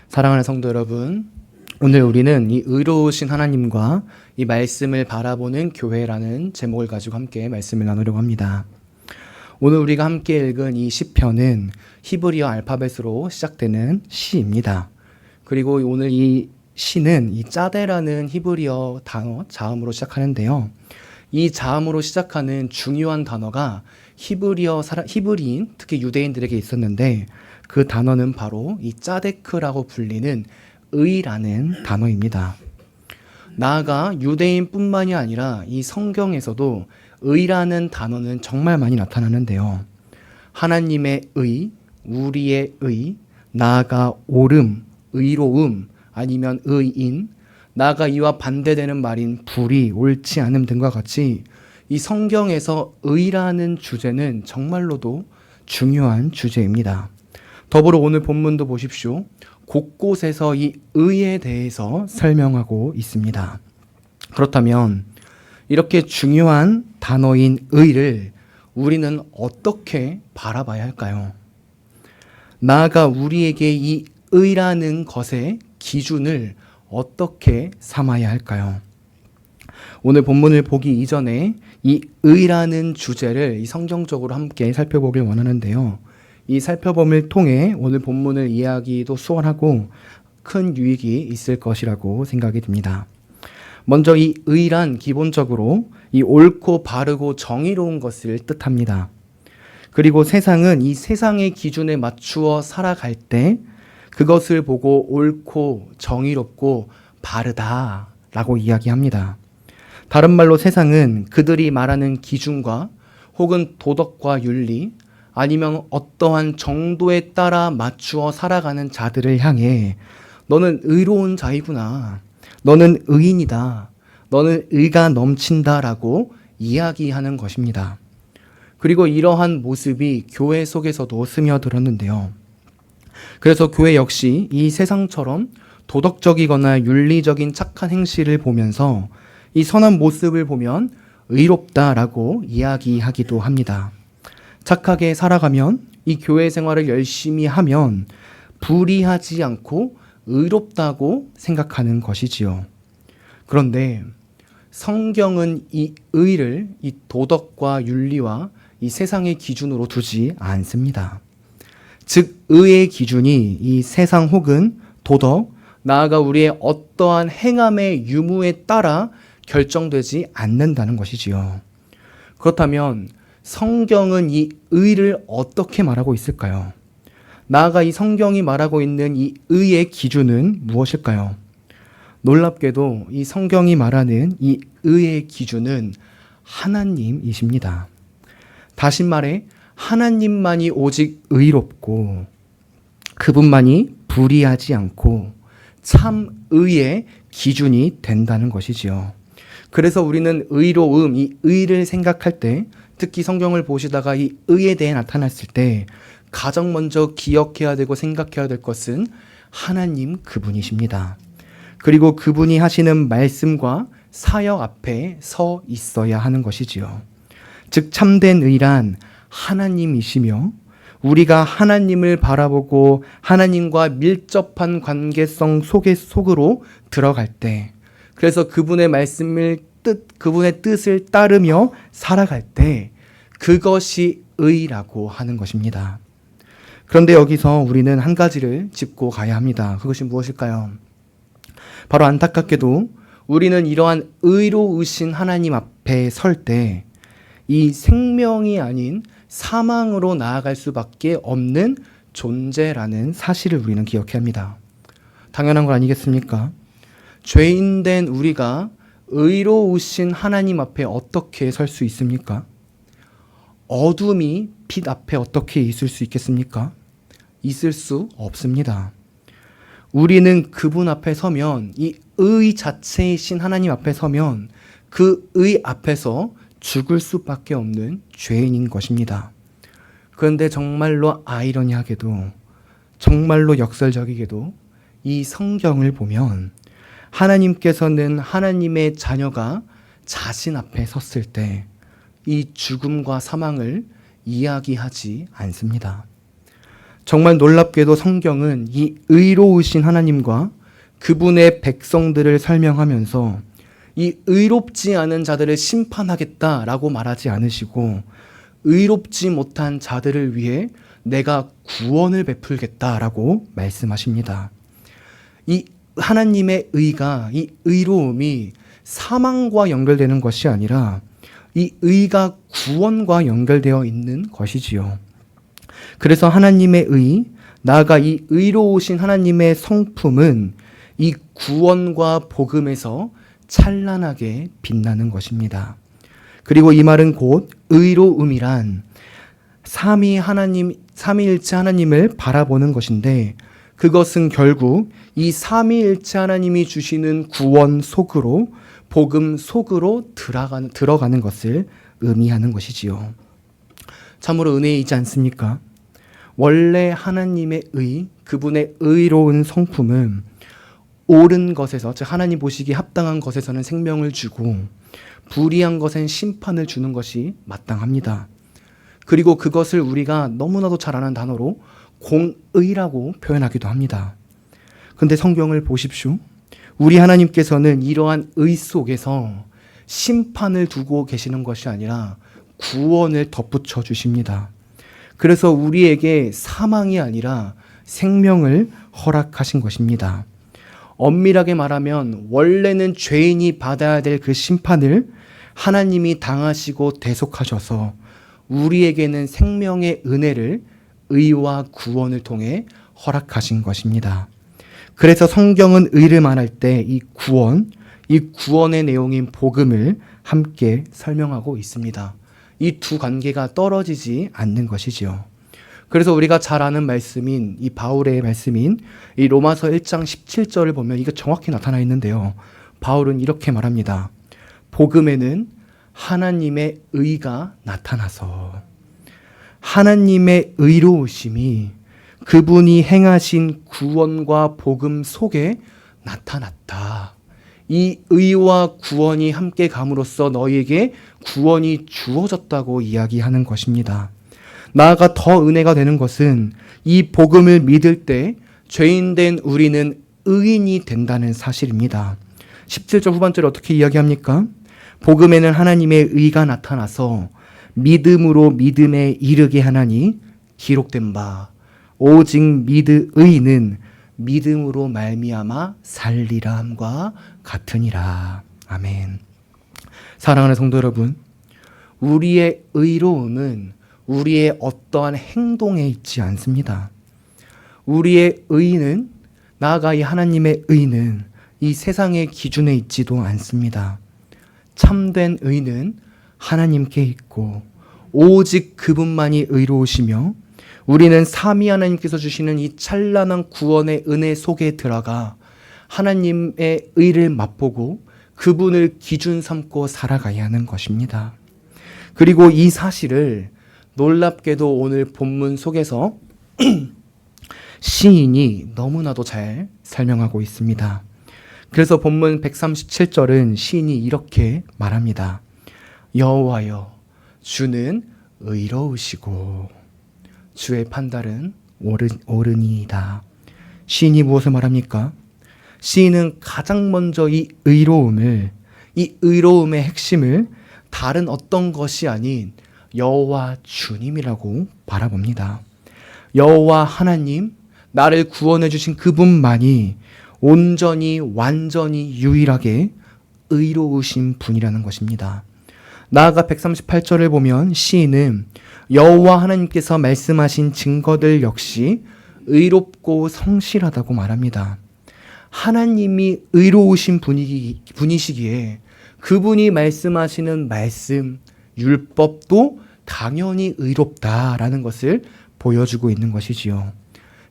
사랑하는 성도 여러분, 오늘 우리는 이 의로우신 하나님과 이 말씀을 바라보는 교회라는 제목을 가지고 함께 말씀을 나누려고 합니다. 오늘 우리가 함께 읽은 이 시편은 히브리어 알파벳으로 시작되는 시입니다. 그리고 오늘 이 시는 이 짜데라는 히브리어 단어 자음으로 시작하는데요. 이 자음으로 시작하는 중요한 단어가 히브리인, 특히 유대인들에게 있었는데 그 단어는 바로 이 짜데크라고 불리는 의라는 단어입니다. 나아가 유대인뿐만이 아니라 이 성경에서도 의라는 단어는 정말 많이 나타나는데요. 하나님의 의, 우리의 의, 나아가 옳음, 의로움, 아니면 의인, 나아가 이와 반대되는 말인 불의, 옳지 않음 등과 같이 이 성경에서 의라는 주제는 정말로도 중요한 주제입니다. 더불어 오늘 본문도 보십시오. 곳곳에서 이 의에 대해서 설명하고 있습니다. 그렇다면 이렇게 중요한 단어인 의를 우리는 어떻게 바라봐야 할까요? 나아가 우리에게 이 의라는 것의 기준을 어떻게 삼아야 할까요? 오늘 본문을 보기 이전에 이 의라는 주제를 이 성경적으로 함께 살펴보길 원하는데요. 이 살펴봄을 통해 오늘 본문을 이해하기도 수월하고 큰 유익이 있을 것이라고 생각이 듭니다. 먼저 이 의란 기본적으로 이 옳고 바르고 정의로운 것을 뜻합니다. 그리고 세상은 이 세상의 기준에 맞추어 살아갈 때 그것을 보고 옳고 정의롭고 바르다라고 이야기합니다. 다른 말로 세상은 그들이 말하는 기준과 혹은 도덕과 윤리 아니면 어떠한 정도에 따라 맞추어 살아가는 자들을 향해 너는 의로운 자이구나, 너는 의인이다, 너는 의가 넘친다라고 이야기하는 것입니다. 그리고 이러한 모습이 교회 속에서도 스며들었는데요. 그래서 교회 역시 이 세상처럼 도덕적이거나 윤리적인 착한 행실을 보면서 이 선한 모습을 보면 의롭다라고 이야기하기도 합니다. 착하게 살아가면 이 교회 생활을 열심히 하면 불의하지 않고 의롭다고 생각하는 것이지요. 그런데 성경은 이 의를 이 도덕과 윤리와 이 세상의 기준으로 두지 않습니다. 즉 의의 기준이 이 세상 혹은 도덕, 나아가 우리의 어떠한 행함의 유무에 따라 결정되지 않는다는 것이지요. 그렇다면 성경은 이 의를 어떻게 말하고 있을까요? 나아가 이 성경이 말하고 있는 이 의의 기준은 무엇일까요? 놀랍게도 이 성경이 말하는 이 의의 기준은 하나님이십니다. 다시 말해 하나님만이 오직 의롭고 그분만이 불의하지 않고 참 의의 기준이 된다는 것이지요. 그래서 우리는 의로움, 이 의를 생각할 때 특히 성경을 보시다가 이 의에 대해 나타났을 때 가장 먼저 기억해야 되고 생각해야 될 것은 하나님 그분이십니다. 그리고 그분이 하시는 말씀과 사역 앞에 서 있어야 하는 것이지요. 즉 참된 의란 하나님이시며 우리가 하나님을 바라보고 하나님과 밀접한 관계성 속으로 들어갈 때, 그래서 그분의 말씀을 그분의 뜻을 따르며 살아갈 때 그것이 의라고 하는 것입니다. 그런데 여기서 우리는 한 가지를 짚고 가야 합니다. 그것이 무엇일까요? 바로 안타깝게도 우리는 이러한 의로우신 하나님 앞에 설 때 이 생명이 아닌 사망으로 나아갈 수밖에 없는 존재라는 사실을 우리는 기억해야 합니다. 당연한 것 아니겠습니까? 죄인된 우리가 의로우신 하나님 앞에 어떻게 설 수 있습니까? 어둠이 빛 앞에 어떻게 있을 수 있겠습니까? 있을 수 없습니다. 우리는 그분 앞에 서면, 이 의 자체이신 하나님 앞에 서면 그 의 앞에서 죽을 수밖에 없는 죄인인 것입니다. 그런데 정말로 아이러니하게도, 정말로 역설적이게도 이 성경을 보면 하나님께서는 하나님의 자녀가 자신 앞에 섰을 때 이 죽음과 사망을 이야기하지 않습니다. 정말 놀랍게도 성경은 이 의로우신 하나님과 그분의 백성들을 설명하면서 이 의롭지 않은 자들을 심판하겠다라고 말하지 않으시고 의롭지 못한 자들을 위해 내가 구원을 베풀겠다라고 말씀하십니다. 이 하나님의 의가, 이 의로움이 사망과 연결되는 것이 아니라 이 의가 구원과 연결되어 있는 것이지요. 그래서 하나님의 의, 나아가 이 의로우신 하나님의 성품은 이 구원과 복음에서 찬란하게 빛나는 것입니다. 그리고 이 말은 곧 의로움이란 삼위일체 하나님을 바라보는 것인데, 그것은 결국 이 삼위일체 하나님이 주시는 구원 속으로, 복음 속으로 들어가는 것을 의미하는 것이지요. 참으로 은혜이지 않습니까? 원래 하나님의 의, 그분의 의로운 성품은 옳은 것에서, 즉 하나님 보시기에 합당한 것에서는 생명을 주고 불의한 것엔 심판을 주는 것이 마땅합니다. 그리고 그것을 우리가 너무나도 잘 아는 단어로 공의라고 표현하기도 합니다. 근데 성경을 보십시오. 우리 하나님께서는 이러한 의 속에서 심판을 두고 계시는 것이 아니라 구원을 덧붙여 주십니다. 그래서 우리에게 사망이 아니라 생명을 허락하신 것입니다. 엄밀하게 말하면 원래는 죄인이 받아야 될 그 심판을 하나님이 당하시고 대속하셔서 우리에게는 생명의 은혜를 의와 구원을 통해 허락하신 것입니다. 그래서 성경은 의를 말할 때 이 구원의 내용인 복음을 함께 설명하고 있습니다. 이 두 관계가 떨어지지 않는 것이지요. 그래서 우리가 잘 아는 말씀인 이 바울의 말씀인 이 로마서 1장 17절을 보면 이거 정확히 나타나 있는데요. 바울은 이렇게 말합니다. 복음에는 하나님의 의가 나타나서, 하나님의 의로우심이 그분이 행하신 구원과 복음 속에 나타났다. 이 의와 구원이 함께 감으로써 너희에게 구원이 주어졌다고 이야기하는 것입니다. 나아가 더 은혜가 되는 것은 이 복음을 믿을 때 죄인된 우리는 의인이 된다는 사실입니다. 17절 후반절에 어떻게 이야기합니까? 복음에는 하나님의 의가 나타나서 믿음으로 믿음에 이르게 하나니 기록된 바 오직 의인은 믿음으로 말미암아 살리라 함과 같으니라. 아멘. 사랑하는 성도 여러분, 우리의 의로움은 우리의 어떠한 행동에 있지 않습니다. 우리의 의는, 나아가 이 하나님의 의는 이 세상의 기준에 있지도 않습니다. 참된 의는 하나님께 있고 오직 그분만이 의로우시며 우리는 삼위 하나님께서 주시는 이 찬란한 구원의 은혜 속에 들어가 하나님의 의를 맛보고 그분을 기준 삼고 살아가야 하는 것입니다. 그리고 이 사실을 놀랍게도 오늘 본문 속에서 시인이 너무나도 잘 설명하고 있습니다. 그래서 본문 137절은 시인이 이렇게 말합니다. 여호와여, 주는 의로우시고 주의 판단은 옳으니이다. 시인이 무엇을 말합니까? 시인은 가장 먼저 이 의로움의 핵심을 다른 어떤 것이 아닌 여호와 주님이라고 바라봅니다. 여호와 하나님, 나를 구원해 주신 그분만이 온전히 완전히 유일하게 의로우신 분이라는 것입니다. 나아가 138절을 보면 시인은 여호와 하나님께서 말씀하신 증거들 역시 의롭고 성실하다고 말합니다. 하나님이 의로우신 분이시기에 그분이 말씀하시는 말씀, 율법도 당연히 의롭다라는 것을 보여주고 있는 것이지요.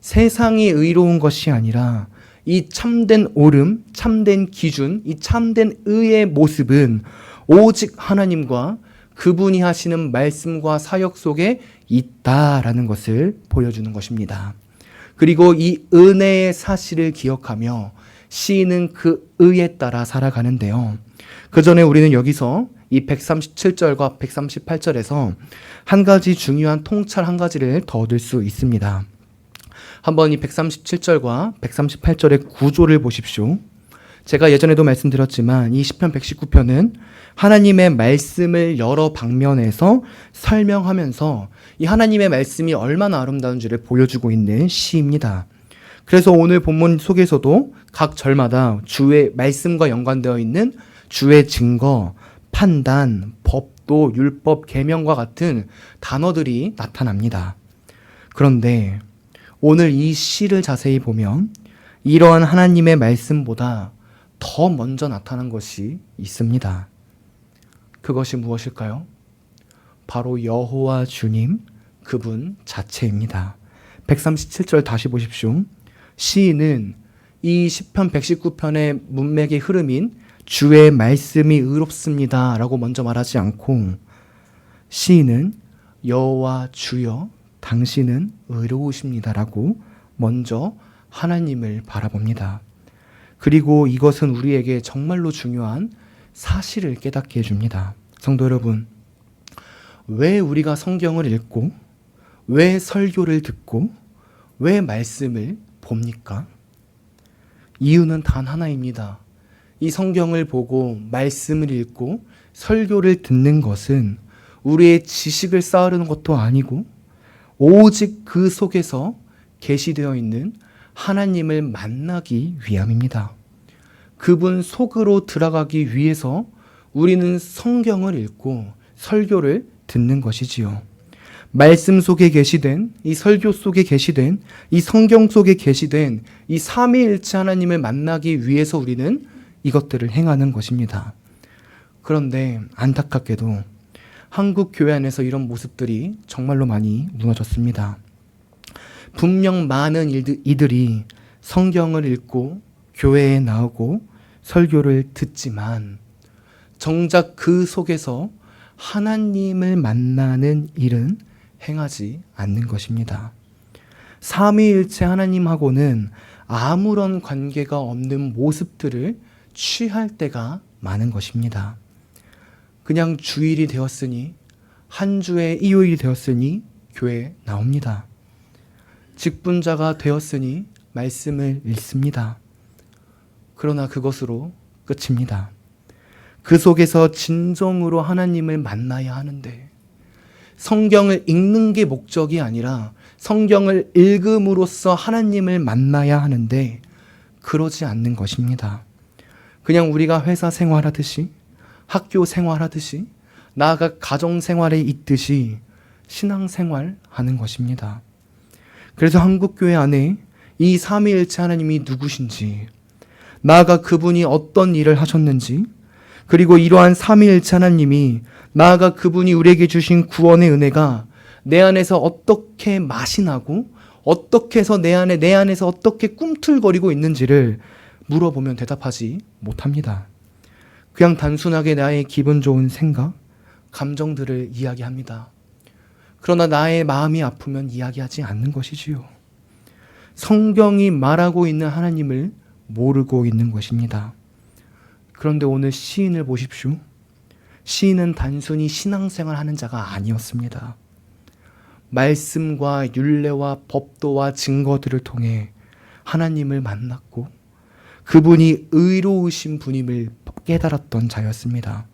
세상이 의로운 것이 아니라 이 참된 옳음, 참된 기준, 이 참된 의의 모습은 오직 하나님과 그분이 하시는 말씀과 사역 속에 있다라는 것을 보여주는 것입니다. 그리고 이 은혜의 사실을 기억하며 시인은 그 의에 따라 살아가는데요. 그 전에 우리는 여기서 이 137절과 138절에서 한 가지 중요한 통찰 한 가지를 더 얻을 수 있습니다. 한번 이 137절과 138절의 구조를 보십시오. 제가 예전에도 말씀드렸지만 이 시편 119편은 하나님의 말씀을 여러 방면에서 설명하면서 이 하나님의 말씀이 얼마나 아름다운지를 보여주고 있는 시입니다. 그래서 오늘 본문 속에서도 각 절마다 주의 말씀과 연관되어 있는 주의 증거, 판단, 법도, 율법, 계명과 같은 단어들이 나타납니다. 그런데 오늘 이 시를 자세히 보면 이러한 하나님의 말씀보다 더 먼저 나타난 것이 있습니다. 그것이 무엇일까요? 바로 여호와 주님, 그분 자체입니다. 137절 다시 보십시오. 시인은 이 시편 119편의 문맥의 흐름인 주의 말씀이 의롭습니다 라고 먼저 말하지 않고 시인은 여호와 주여 당신은 의로우십니다 라고 먼저 하나님을 바라봅니다. 그리고 이것은 우리에게 정말로 중요한 사실을 깨닫게 해줍니다. 성도 여러분, 왜 우리가 성경을 읽고 왜 설교를 듣고 왜 말씀을 봅니까? 이유는 단 하나입니다. 이 성경을 보고 말씀을 읽고 설교를 듣는 것은 우리의 지식을 쌓으려는 것도 아니고 오직 그 속에서 계시되어 있는 하나님을 만나기 위함입니다. 그분 속으로 들어가기 위해서 우리는 성경을 읽고 설교를 듣는 것이지요. 말씀 속에 계시된 이 설교 속에 계시된 이 성경 속에 계시된 이 삼위일체 하나님을 만나기 위해서 우리는 이것들을 행하는 것입니다. 그런데 안타깝게도 한국 교회 안에서 이런 모습들이 정말로 많이 무너졌습니다. 분명 많은 이들이 성경을 읽고 교회에 나오고 설교를 듣지만 정작 그 속에서 하나님을 만나는 일은 행하지 않는 것입니다. 삼위일체 하나님하고는 아무런 관계가 없는 모습들을 취할 때가 많은 것입니다. 그냥 주일이 되었으니 한 주의 일요일이 되었으니 교회에 나옵니다. 직분자가 되었으니 말씀을 읽습니다. 그러나 그것으로 끝입니다. 그 속에서 진정으로 하나님을 만나야 하는데 성경을 읽는 게 목적이 아니라 성경을 읽음으로써 하나님을 만나야 하는데 그러지 않는 것입니다. 그냥 우리가 회사 생활하듯이 학교 생활하듯이 나아가 가정 생활에 있듯이 신앙 생활하는 것입니다. 그래서 한국교회 안에 이 삼위일체 하나님이 누구신지, 나아가 그분이 어떤 일을 하셨는지, 그리고 이러한 삼위일체 하나님이 나아가 그분이 우리에게 주신 구원의 은혜가 내 안에서 어떻게 맛이 나고 어떻게 해서 내 안에서 어떻게 꿈틀거리고 있는지를 물어보면 대답하지 못합니다. 그냥 단순하게 나의 기분 좋은 생각, 감정들을 이야기합니다. 그러나 나의 마음이 아프면 이야기하지 않는 것이지요. 성경이 말하고 있는 하나님을 모르고 있는 것입니다. 그런데 오늘 시인을 보십시오. 시인은 단순히 신앙생활 하는 자가 아니었습니다. 말씀과 율례와 법도와 증거들을 통해 하나님을 만났고 그분이 의로우신 분임을 깨달았던 자였습니다.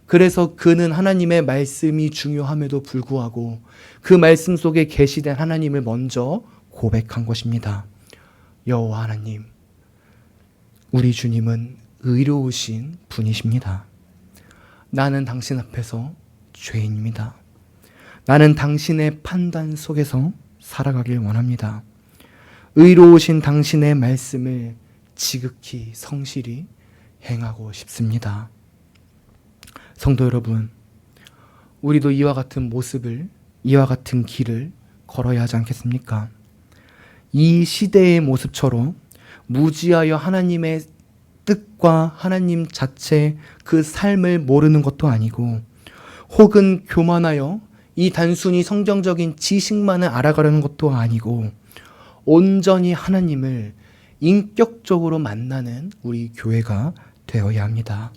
그래서 그는 하나님의 말씀이 중요함에도 불구하고 그 말씀 속에 계시된 하나님을 먼저 고백한 것입니다. 여호와 하나님, 우리 주님은 의로우신 분이십니다. 나는 당신 앞에서 죄인입니다. 나는 당신의 판단 속에서 살아가길 원합니다. 의로우신 당신의 말씀을 지극히 성실히 행하고 싶습니다. 성도 여러분, 우리도 이와 같은 모습을, 이와 같은 길을 걸어야 하지 않겠습니까? 이 시대의 모습처럼 무지하여 하나님의 뜻과 하나님 자체 그 삶을 모르는 것도 아니고 혹은 교만하여 이 단순히 성경적인 지식만을 알아가려는 것도 아니고 온전히 하나님을 인격적으로 만나는 우리 교회가 되어야 합니다.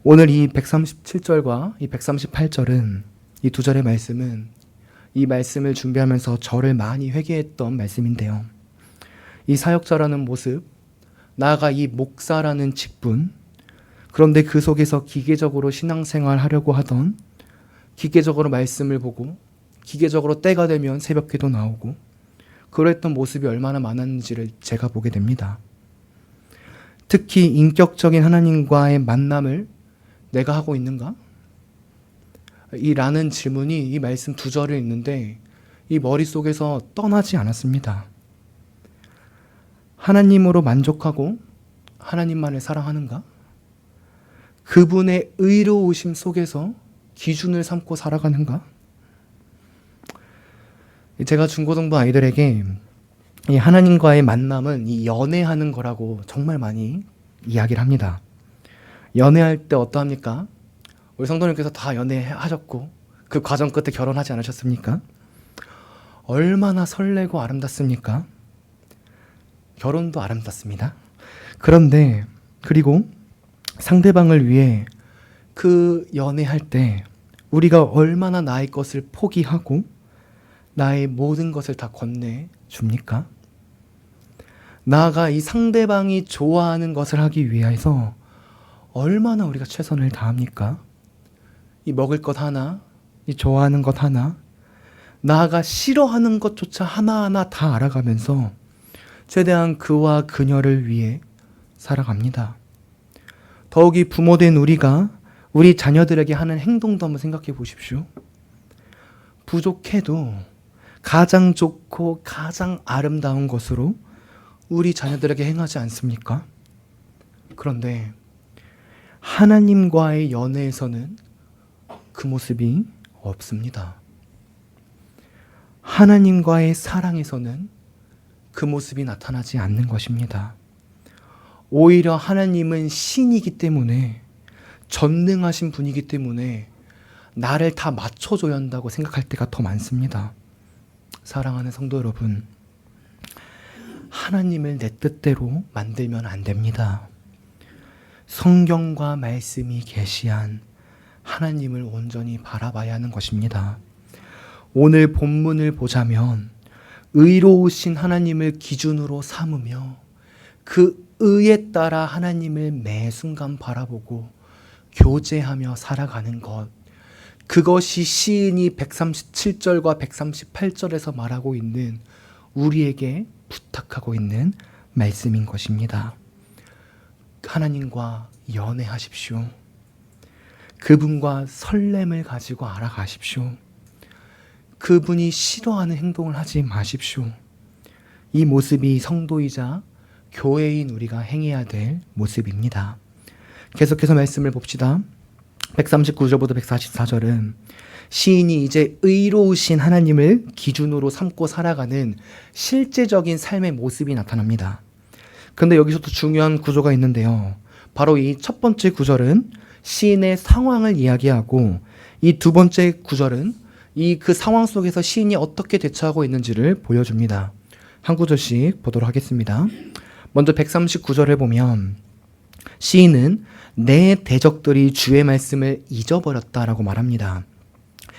오늘 이 137절과 이 138절은 이 두 절의 말씀은 이 말씀을 준비하면서 저를 많이 회개했던 말씀인데요. 이 사역자라는 모습, 나아가 이 목사라는 직분, 그런데 그 속에서 기계적으로 신앙생활 하려고 하던, 기계적으로 말씀을 보고 기계적으로 때가 되면 새벽기도 나오고 그랬던 모습이 얼마나 많았는지를 제가 보게 됩니다. 특히 인격적인 하나님과의 만남을 내가 하고 있는가? 이 라는 질문이 이 말씀 두 절을 읽는데 이 머릿속에서 떠나지 않았습니다. 하나님으로 만족하고 하나님만을 사랑하는가? 그분의 의로우심 속에서 기준을 삼고 살아가는가? 제가 중고등부 아이들에게 이 하나님과의 만남은 이 연애하는 거라고 정말 많이 이야기를 합니다. 연애할 때 어떠합니까? 우리 성도님께서 다 연애하셨고 그 과정 끝에 결혼하지 않으셨습니까? 얼마나 설레고 아름답습니까? 결혼도 아름답습니다. 그런데 그리고 상대방을 위해 그 연애할 때 우리가 얼마나 나의 것을 포기하고 나의 모든 것을 다 건네줍니까? 나아가 이 상대방이 좋아하는 것을 하기 위해서 얼마나 우리가 최선을 다합니까? 이 먹을 것 하나, 이 좋아하는 것 하나, 나아가 싫어하는 것조차 하나하나 다 알아가면서 최대한 그와 그녀를 위해 살아갑니다. 더욱이 부모된 우리가 우리 자녀들에게 하는 행동도 한번 생각해 보십시오. 부족해도 가장 좋고 가장 아름다운 것으로 우리 자녀들에게 행하지 않습니까? 그런데 하나님과의 연애에서는 그 모습이 없습니다. 하나님과의 사랑에서는 그 모습이 나타나지 않는 것입니다. 오히려 하나님은 신이기 때문에, 전능하신 분이기 때문에 나를 다 맞춰줘야 한다고 생각할 때가 더 많습니다. 사랑하는 성도 여러분, 하나님을 내 뜻대로 만들면 안 됩니다. 성경과 말씀이 계시한 하나님을 온전히 바라봐야 하는 것입니다. 오늘 본문을 보자면 의로우신 하나님을 기준으로 삼으며 그 의에 따라 하나님을 매 순간 바라보고 교제하며 살아가는 것, 그것이 시인이 137절과 138절에서 말하고 있는, 우리에게 부탁하고 있는 말씀인 것입니다. 하나님과 연애하십시오. 그분과 설렘을 가지고 알아가십시오. 그분이 싫어하는 행동을 하지 마십시오. 이 모습이 성도이자 교회인 우리가 행해야 될 모습입니다. 계속해서 말씀을 봅시다. 139절부터 144절은 시인이 이제 의로우신 하나님을 기준으로 삼고 살아가는 실제적인 삶의 모습이 나타납니다. 그런데 여기서도 중요한 구조가 있는데요. 바로 이 첫 번째 구절은 시인의 상황을 이야기하고, 이 두 번째 구절은 이 그 상황 속에서 시인이 어떻게 대처하고 있는지를 보여줍니다. 한 구절씩 보도록 하겠습니다. 먼저 139절을 보면 시인은 내 대적들이 주의 말씀을 잊어버렸다라고 말합니다.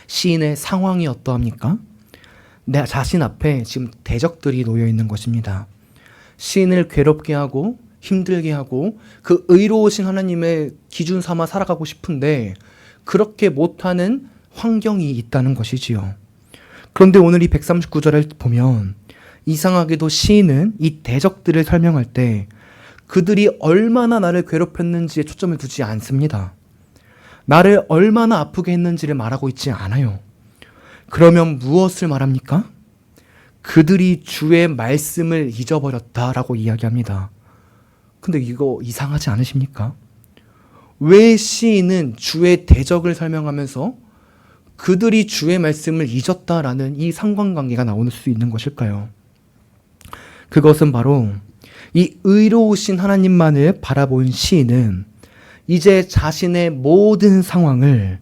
시인의 상황이 어떠합니까? 내 자신 앞에 지금 대적들이 놓여 있는 것입니다. 시인을 괴롭게 하고 힘들게 하고 그 의로우신 하나님의 기준 삼아 살아가고 싶은데 그렇게 못하는 환경이 있다는 것이지요. 그런데 오늘 이 139절을 보면 이상하게도 시인은 이 대적들을 설명할 때 그들이 얼마나 나를 괴롭혔는지에 초점을 두지 않습니다. 나를 얼마나 아프게 했는지를 말하고 있지 않아요. 그러면 무엇을 말합니까? 그들이 주의 말씀을 잊어버렸다라고 이야기합니다. 근데 이거 이상하지 않으십니까? 왜 시인은 주의 대적을 설명하면서 그들이 주의 말씀을 잊었다라는 이 상관관계가 나올 수 있는 것일까요? 그것은 바로 이 의로우신 하나님만을 바라본 시인은 이제 자신의 모든 상황을,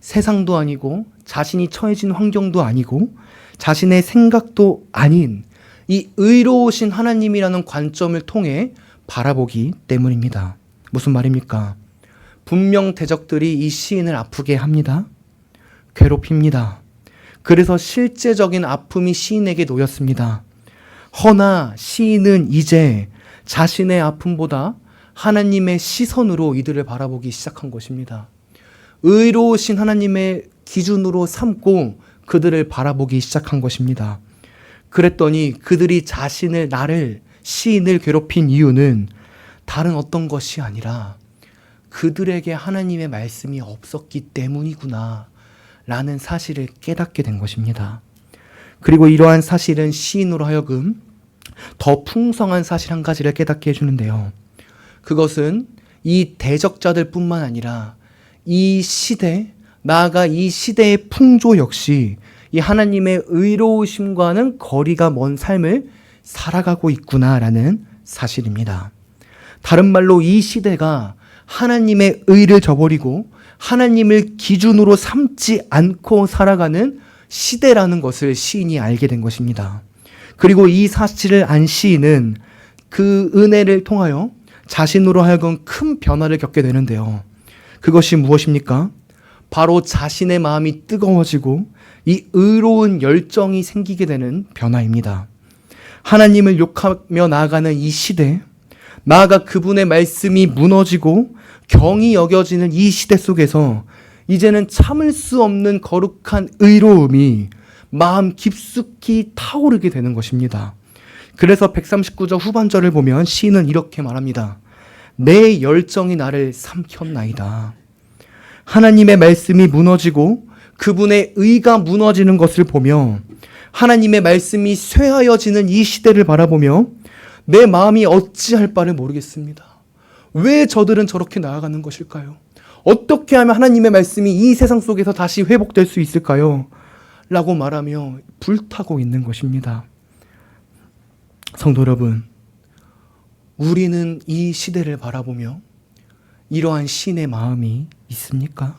세상도 아니고 자신이 처해진 환경도 아니고 자신의 생각도 아닌 이 의로우신 하나님이라는 관점을 통해 바라보기 때문입니다. 무슨 말입니까? 분명 대적들이 이 시인을 아프게 합니다. 괴롭힙니다. 그래서 실제적인 아픔이 시인에게 놓였습니다. 허나 시인은 이제 자신의 아픔보다 하나님의 시선으로 이들을 바라보기 시작한 것입니다. 의로우신 하나님의 기준으로 삼고 그들을 바라보기 시작한 것입니다. 그랬더니 그들이 나를, 시인을 괴롭힌 이유는 다른 어떤 것이 아니라 그들에게 하나님의 말씀이 없었기 때문이구나 라는 사실을 깨닫게 된 것입니다. 그리고 이러한 사실은 시인으로 하여금 더 풍성한 사실 한 가지를 깨닫게 해주는데요. 그것은 이 대적자들 뿐만 아니라 이 시대, 나아가 이 시대의 풍조 역시 이 하나님의 의로우심과는 거리가 먼 삶을 살아가고 있구나라는 사실입니다. 다른 말로 이 시대가 하나님의 의를 저버리고 하나님을 기준으로 삼지 않고 살아가는 시대라는 것을 시인이 알게 된 것입니다. 그리고 이 사실을 안 시인은 그 은혜를 통하여 자신으로 하여금 큰 변화를 겪게 되는데요. 그것이 무엇입니까? 바로 자신의 마음이 뜨거워지고 이 의로운 열정이 생기게 되는 변화입니다. 하나님을 욕하며 나아가는 이 시대, 나아가 그분의 말씀이 무너지고 경이 여겨지는 이 시대 속에서 이제는 참을 수 없는 거룩한 의로움이 마음 깊숙이 타오르게 되는 것입니다. 그래서 139절 후반절을 보면 시인은 이렇게 말합니다. 내 열정이 나를 삼켰나이다. 하나님의 말씀이 무너지고 그분의 의가 무너지는 것을 보며 하나님의 말씀이 쇠하여지는 이 시대를 바라보며 내 마음이 어찌할 바를 모르겠습니다. 왜 저들은 저렇게 나아가는 것일까요? 어떻게 하면 하나님의 말씀이 이 세상 속에서 다시 회복될 수 있을까요? 라고 말하며 불타고 있는 것입니다. 성도 여러분, 우리는 이 시대를 바라보며 이러한 신의 마음이 있습니까?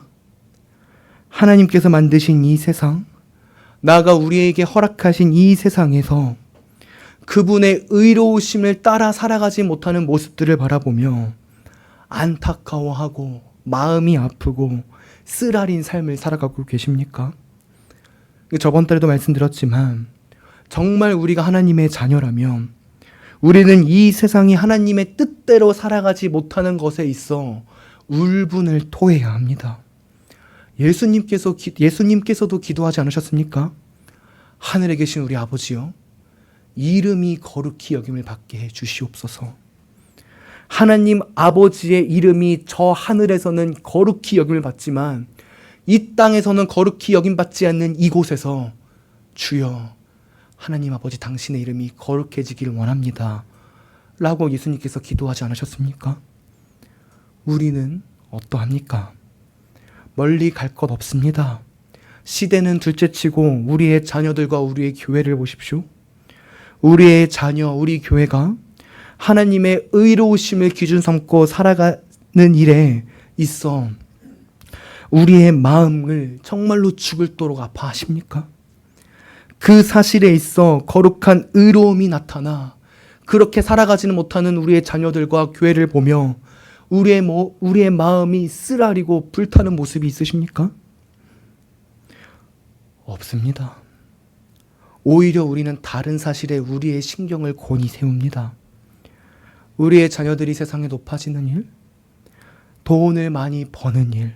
하나님께서 만드신 이 세상, 나아가 우리에게 허락하신 이 세상에서 그분의 의로우심을 따라 살아가지 못하는 모습들을 바라보며 안타까워하고 마음이 아프고 쓰라린 삶을 살아가고 계십니까? 저번 달에도 말씀드렸지만 정말 우리가 하나님의 자녀라면 우리는 이 세상이 하나님의 뜻대로 살아가지 못하는 것에 있어 울분을 토해야 합니다. 예수님께서도 기도하지 않으셨습니까? 하늘에 계신 우리 아버지요, 이름이 거룩히 여김을 받게 해 주시옵소서. 하나님 아버지의 이름이 저 하늘에서는 거룩히 여김을 받지만 이 땅에서는 거룩히 여김받지 않는 이곳에서 주여, 하나님 아버지 당신의 이름이 거룩해지기를 원합니다 라고 예수님께서 기도하지 않으셨습니까? 우리는 어떠합니까? 멀리 갈 것 없습니다. 시대는 둘째치고 우리의 자녀들과 우리의 교회를 보십시오. 우리의 자녀, 우리 교회가 하나님의 의로우심을 기준 삼고 살아가는 일에 있어 우리의 마음을 정말로 죽을도록 아파하십니까? 그 사실에 있어 거룩한 의로움이 나타나 그렇게 살아가지는 못하는 우리의 자녀들과 교회를 보며 우리의 마음이 쓰라리고 불타는 모습이 있으십니까? 없습니다. 오히려 우리는 다른 사실에 우리의 신경을 곤히 세웁니다. 우리의 자녀들이 세상에 높아지는 일, 돈을 많이 버는 일,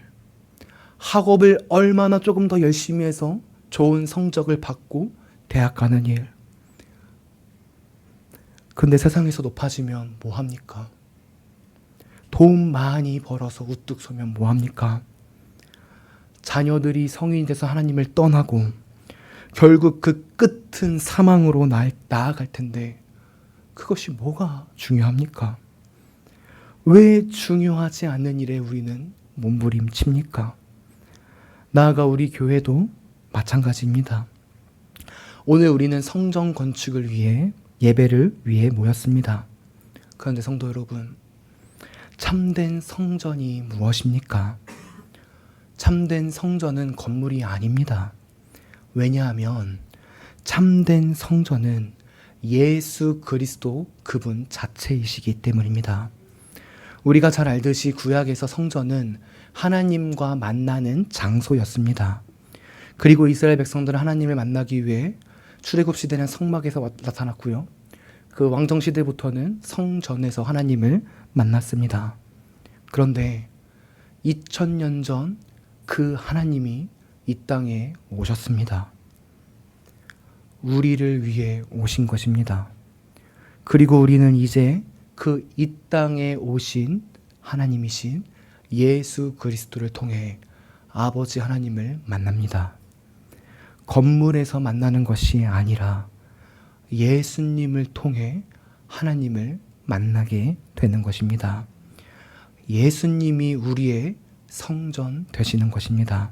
학업을 얼마나 조금 더 열심히 해서 좋은 성적을 받고 대학 가는 일. 근데 세상에서 높아지면 뭐합니까? 돈 많이 벌어서 우뚝 서면 뭐합니까? 자녀들이 성인이 돼서 하나님을 떠나고 결국 그 끝은 사망으로 나아갈 텐데 그것이 뭐가 중요합니까? 왜 중요하지 않는 일에 우리는 몸부림칩니까? 나아가 우리 교회도 마찬가지입니다. 오늘 우리는 성전 건축을 위해 예배를 위해 모였습니다. 그런데 성도 여러분, 참된 성전이 무엇입니까? 참된 성전은 건물이 아닙니다. 왜냐하면 참된 성전은 예수 그리스도 그분 자체이시기 때문입니다. 우리가 잘 알듯이 구약에서 성전은 하나님과 만나는 장소였습니다. 그리고 이스라엘 백성들은 하나님을 만나기 위해 출애굽 시대는 성막에서 나타났고요. 그 왕정 시대부터는 성전에서 하나님을 만났습니다. 그런데 2000년 전 그 하나님이 이 땅에 오셨습니다. 우리를 위해 오신 것입니다. 그리고 우리는 이제 그 이 땅에 오신 하나님이신 예수 그리스도를 통해 아버지 하나님을 만납니다. 건물에서 만나는 것이 아니라 예수님을 통해 하나님을 만나게 되는 것입니다. 예수님이 우리의 성전 되시는 것입니다.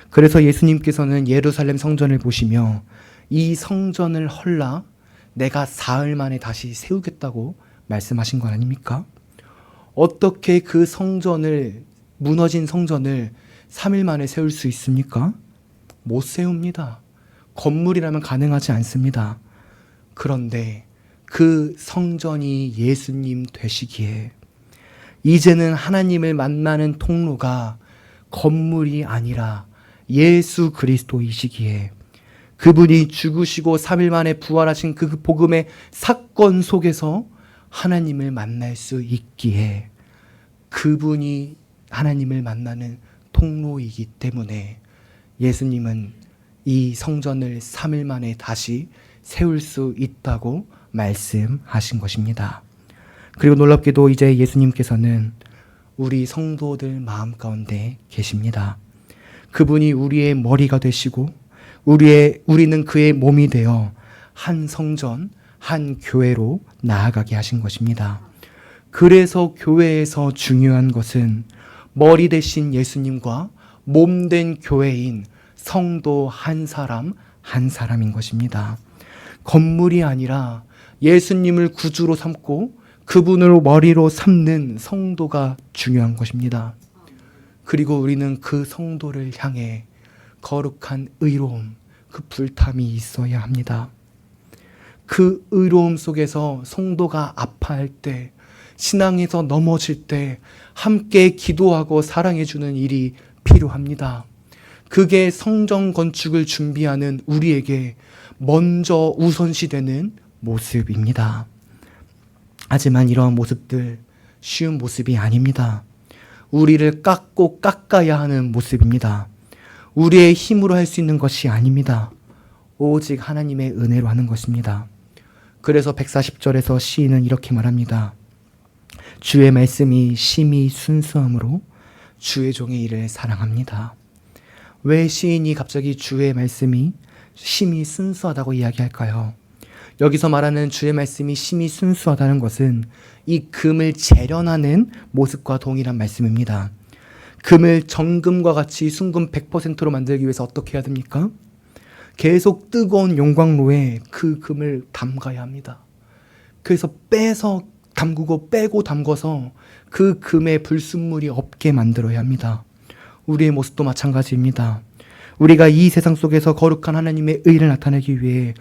그래서 예수님께서는 예루살렘 성전을 보시며 이 성전을 헐라 내가 사흘 만에 다시 세우겠다고 말씀하신 것 아닙니까? 어떻게 그 성전을, 무너진 성전을 3일 만에 세울 수 있습니까? 못 세웁니다. 건물이라면 가능하지 않습니다. 그런데 그 성전이 예수님 되시기에 이제는 하나님을 만나는 통로가 건물이 아니라 예수 그리스도이시기에 그분이 죽으시고 3일 만에 부활하신 그 복음의 사건 속에서 하나님을 만날 수 있기에 그분이 하나님을 만나는 통로이기 때문에 예수님은 이 성전을 3일 만에 다시 세울 수 있다고 말씀하신 것입니다. 그리고 놀랍게도 이제 예수님께서는 우리 성도들 마음 가운데 계십니다. 그분이 우리의 머리가 되시고 우리는 그의 몸이 되어 한 성전, 한 교회로 나아가게 하신 것입니다. 그래서 교회에서 중요한 것은 머리 되신 예수님과 몸 된 교회인 성도 한 사람 한 사람인 것입니다. 건물이 아니라 예수님을 구주로 삼고 그분을 머리로 삼는 성도가 중요한 것입니다. 그리고 우리는 그 성도를 향해 거룩한 의로움, 그 불탐이 있어야 합니다. 그 의로움 속에서 성도가 아파할 때, 신앙에서 넘어질 때 함께 기도하고 사랑해주는 일이 필요합니다. 그게 성전 건축을 준비하는 우리에게 먼저 우선시되는 모습입니다. 하지만 이러한 모습들 쉬운 모습이 아닙니다. 우리를 깎고 깎아야 하는 모습입니다. 우리의 힘으로 할 수 있는 것이 아닙니다. 오직 하나님의 은혜로 하는 것입니다. 그래서 140절에서 시인은 이렇게 말합니다. 주의 말씀이 심히 순수함으로 주의 종의 일을 사랑합니다. 왜 시인이 갑자기 주의 말씀이 심히 순수하다고 이야기할까요? 여기서 말하는 주의 말씀이 심히 순수하다는 것은 이 금을 재련하는 모습과 동일한 말씀입니다. 금을 정금과 같이 순금 100%로 만들기 위해서 어떻게 해야 됩니까? 계속 뜨거운 용광로에 그 금을 담가야 합니다. 그래서 빼서 담그고 빼고 담궈서 그 금에 불순물이 없게 만들어야 합니다. 우리의 모습도 마찬가지입니다. 우리가 이 세상 속에서 거룩한 하나님의 의를 나타내기 위해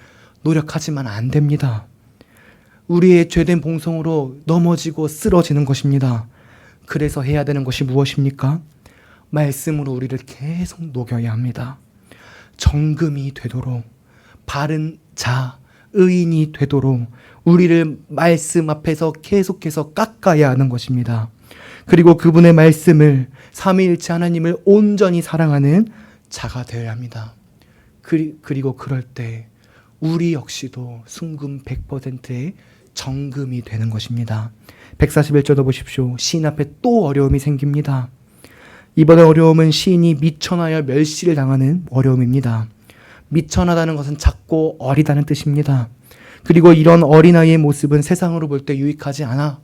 노력하지만 안 됩니다. 우리의 죄된 본성으로 넘어지고 쓰러지는 것입니다. 그래서 해야 되는 것이 무엇입니까? 말씀으로 우리를 계속 녹여야 합니다. 정금이 되도록, 바른 자, 의인이 되도록 우리를 말씀 앞에서 계속해서 깎아야 하는 것입니다. 그리고 그분의 말씀을, 삼위일체 하나님을 온전히 사랑하는 자가 되어야 합니다. 그리고 그럴 때 우리 역시도 순금 100%의 정금이 되는 것입니다. 141절도 보십시오. 시인 앞에 또 어려움이 생깁니다. 이번에 어려움은 시인이 미천하여 멸시를 당하는 어려움입니다. 미천하다는 것은 작고 어리다는 뜻입니다. 그리고 이런 어린아이의 모습은 세상으로 볼 때 유익하지 않아.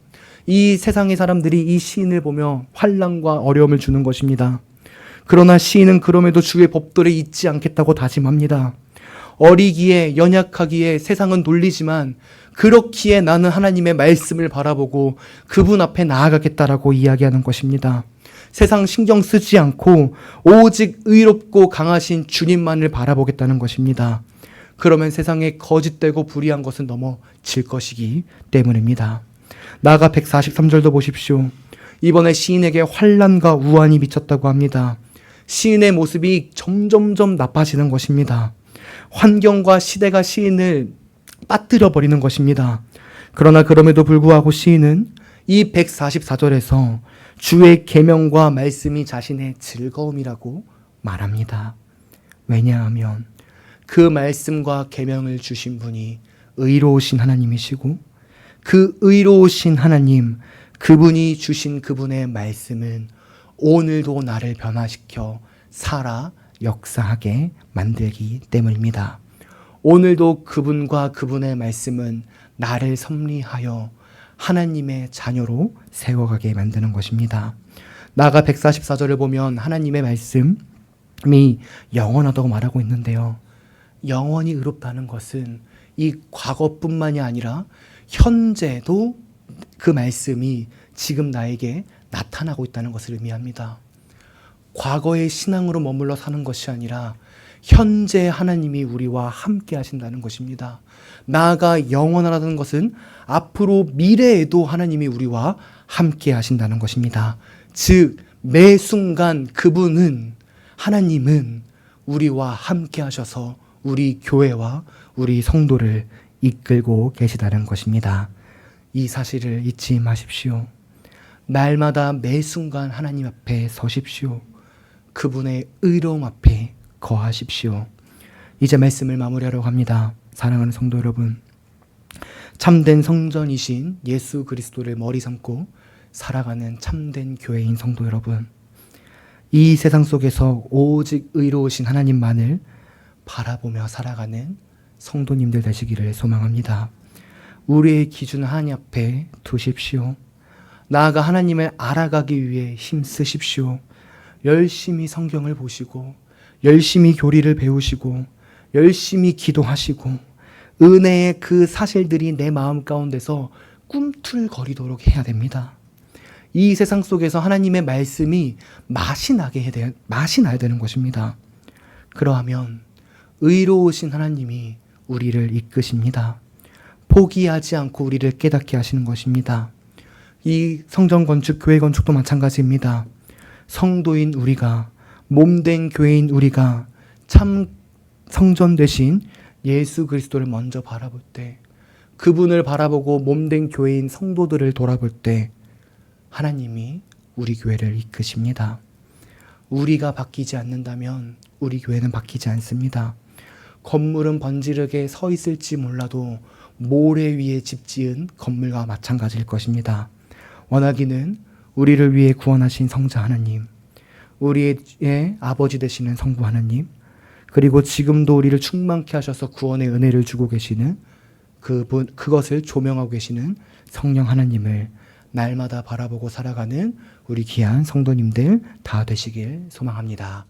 이 세상의 사람들이 이 시인을 보며 환난과 어려움을 주는 것입니다. 그러나 시인은 그럼에도 주의 법도를 잊지 않겠다고 다짐합니다. 어리기에 연약하기에 세상은 놀리지만 그렇기에 나는 하나님의 말씀을 바라보고 그분 앞에 나아가겠다라고 이야기하는 것입니다. 세상 신경 쓰지 않고 오직 의롭고 강하신 주님만을 바라보겠다는 것입니다. 그러면 세상에 거짓되고 불의한 것은 넘어질 것이기 때문입니다. 나아가 143절도 보십시오. 이번에 시인에게 환난과 우환이 미쳤다고 합니다. 시인의 모습이 점점점 나빠지는 것입니다. 환경과 시대가 시인을 빠뜨려 버리는 것입니다. 그러나 그럼에도 불구하고 시인은 이 144절에서 주의 계명과 말씀이 자신의 즐거움이라고 말합니다. 왜냐하면 그 말씀과 계명을 주신 분이 의로우신 하나님이시고 그 의로우신 하나님, 그분이 주신 그분의 말씀은 오늘도 나를 변화시켜 살아 역사하게 만들기 때문입니다. 오늘도 그분과 그분의 말씀은 나를 섭리하여 하나님의 자녀로 세워가게 만드는 것입니다. 나아가 144절을 보면 하나님의 말씀이 영원하다고 말하고 있는데요. 영원히 의롭다는 것은 이 과거뿐만이 아니라 현재도 그 말씀이 지금 나에게 나타나고 있다는 것을 의미합니다. 과거의 신앙으로 머물러 사는 것이 아니라 현재 하나님이 우리와 함께 하신다는 것입니다. 나아가 영원하다는 것은 앞으로 미래에도 하나님이 우리와 함께 하신다는 것입니다. 즉 매 순간 그분은, 하나님은 우리와 함께 하셔서 우리 교회와 우리 성도를 이끌고 계시다는 것입니다. 이 사실을 잊지 마십시오. 날마다 매 순간 하나님 앞에 서십시오. 그분의 의로움 앞에 거하십시오. 이제 말씀을 마무리하려고 합니다. 사랑하는 성도 여러분, 참된 성전이신 예수 그리스도를 머리 삼고 살아가는 참된 교회인 성도 여러분, 이 세상 속에서 오직 의로우신 하나님만을 바라보며 살아가는 성도님들 되시기를 소망합니다. 우리의 기준을 하나님 앞에 두십시오. 나아가 하나님을 알아가기 위해 힘쓰십시오. 열심히 성경을 보시고 열심히 교리를 배우시고 열심히 기도하시고 은혜의 그 사실들이 내 마음 가운데서 꿈틀거리도록 해야 됩니다. 이 세상 속에서 하나님의 말씀이 맛이 나야 되는 것입니다. 그러하면 의로우신 하나님이 우리를 이끄십니다. 포기하지 않고 우리를 깨닫게 하시는 것입니다. 이 성전 건축, 교회 건축도 마찬가지입니다. 성도인 우리가, 몸된 교회인 우리가 참 성전 되신 예수 그리스도를 먼저 바라볼 때, 그분을 바라보고 몸된 교회인 성도들을 돌아볼 때 하나님이 우리 교회를 이끄십니다. 우리가 바뀌지 않는다면 우리 교회는 바뀌지 않습니다. 건물은 번지르게 서 있을지 몰라도 모래 위에 집 지은 건물과 마찬가지일 것입니다. 원하기는 우리를 위해 구원하신 성자 하나님, 우리의 아버지 되시는 성부 하나님, 그리고 지금도 우리를 충만케 하셔서 구원의 은혜를 주고 계시는 그것을 조명하고 계시는 성령 하나님을 날마다 바라보고 살아가는 우리 귀한 성도님들 다 되시길 소망합니다.